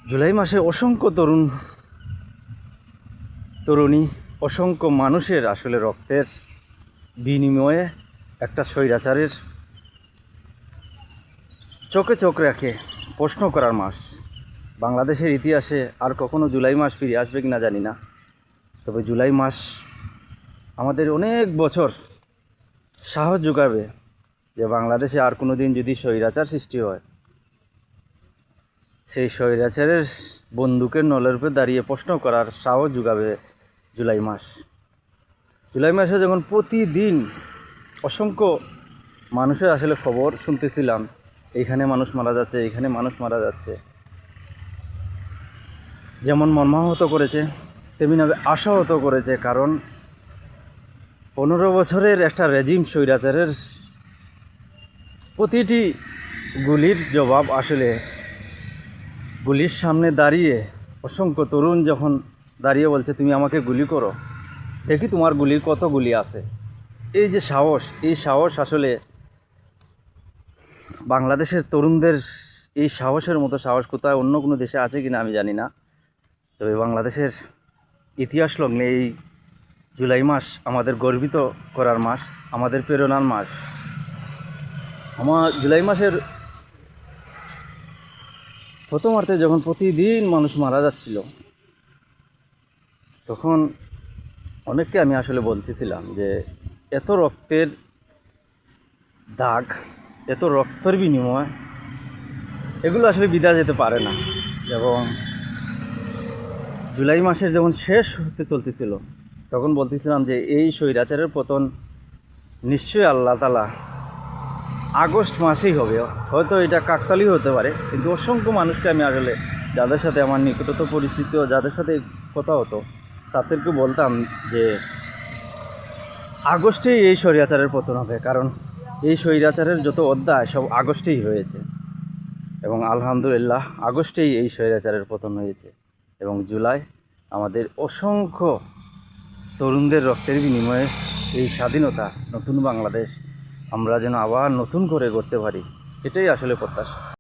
জুলাই মাসে অসংখ্য তরুণী অসংখ্য মানুষের আসলে রক্তের বিনিময়ে একটা স্বৈরাচারের চোখে চোখ রেখে প্রশ্ন করার মাস। বাংলাদেশের ইতিহাসে আর কখনো জুলাই মাস ফিরে আসবে কিনা জানি না, তবে জুলাই মাস আমাদের অনেক বছর সাহস যোগাবে যে বাংলাদেশে আর কোনো দিন যদি স্বৈরাচার সৃষ্টি হয়, সেই স্বৈরাচারের বন্দুকের নলের উপরে দাঁড়িয়ে প্রশ্ন করার সাহস যোগাবে জুলাই মাস। জুলাই মাসে যখন প্রতিদিন অসংখ্য মানুষের আসলে খবর শুনতেছিলাম, এইখানে মানুষ মারা যাচ্ছে, এইখানে মানুষ মারা যাচ্ছে, যেমন মর্মাহত করেছে তেমনি আশাহত করেছে। কারণ 15 বছরের একটা রেজিম স্বৈরাচারের প্রতিটি গুলির জবাব আসলে গুলির সামনে দাঁড়িয়ে অসংখ্য তরুণ যখন দাঁড়িয়ে বলছে তুমি আমাকে গুলি করো, দেখি তোমার গুলির কত গুলি আছে। এই যে সাহস, এই সাহস আসলে বাংলাদেশের তরুণদের এই সাহসের মতো সাহস কোথায় অন্য কোনো দেশে আছে কিনা আমি জানি না। তবে বাংলাদেশের ইতিহাস লগ্নে এই জুলাই মাস আমাদের গর্বিত করার মাস, আমাদের প্রেরণার মাস। জুলাই মাসের প্রথমার্ধে যখন প্রতিদিন মানুষ মারা যাচ্ছিল, তখন অনেককে আমি আসলে বলতেছিলাম যে এত রক্তের দাগ, এত রক্তের বিনিময়, এগুলো আসলে বিদায় যেতে পারে না। এবং জুলাই মাসের যখন শেষ হতে চলতেছিল, তখন বলতেছিলাম যে এই স্বৈরাচারের পতন নিশ্চয়ই আল্লাহ তাআলা আগস্ট মাসেই হবে। হয়তো এটা কাকতালীয় হতে পারে, কিন্তু অসংখ্য মানুষকে আমি আসলে যাদের সাথে আমার নিকটত পরিচিত, যাদের সাথে কথা হতো, তাদেরকে বলতাম যে আগস্টেই এই স্বৈরাচারের পতন হবে। কারণ এই স্বৈরাচারের যত অধ্যায় সব আগস্টেই হয়েছে, এবং আলহামদুলিল্লাহ আগস্টেই এই স্বৈরাচারের পতন হয়েছে। এবং জুলাই আমাদের অসংখ্য তরুণদের রক্তের বিনিময়ে এই স্বাধীনতা, নতুন বাংলাদেশ আমরা যেন আবার নতুন করে গড়তে পারি, এটাই আসলে প্রত্যাশা।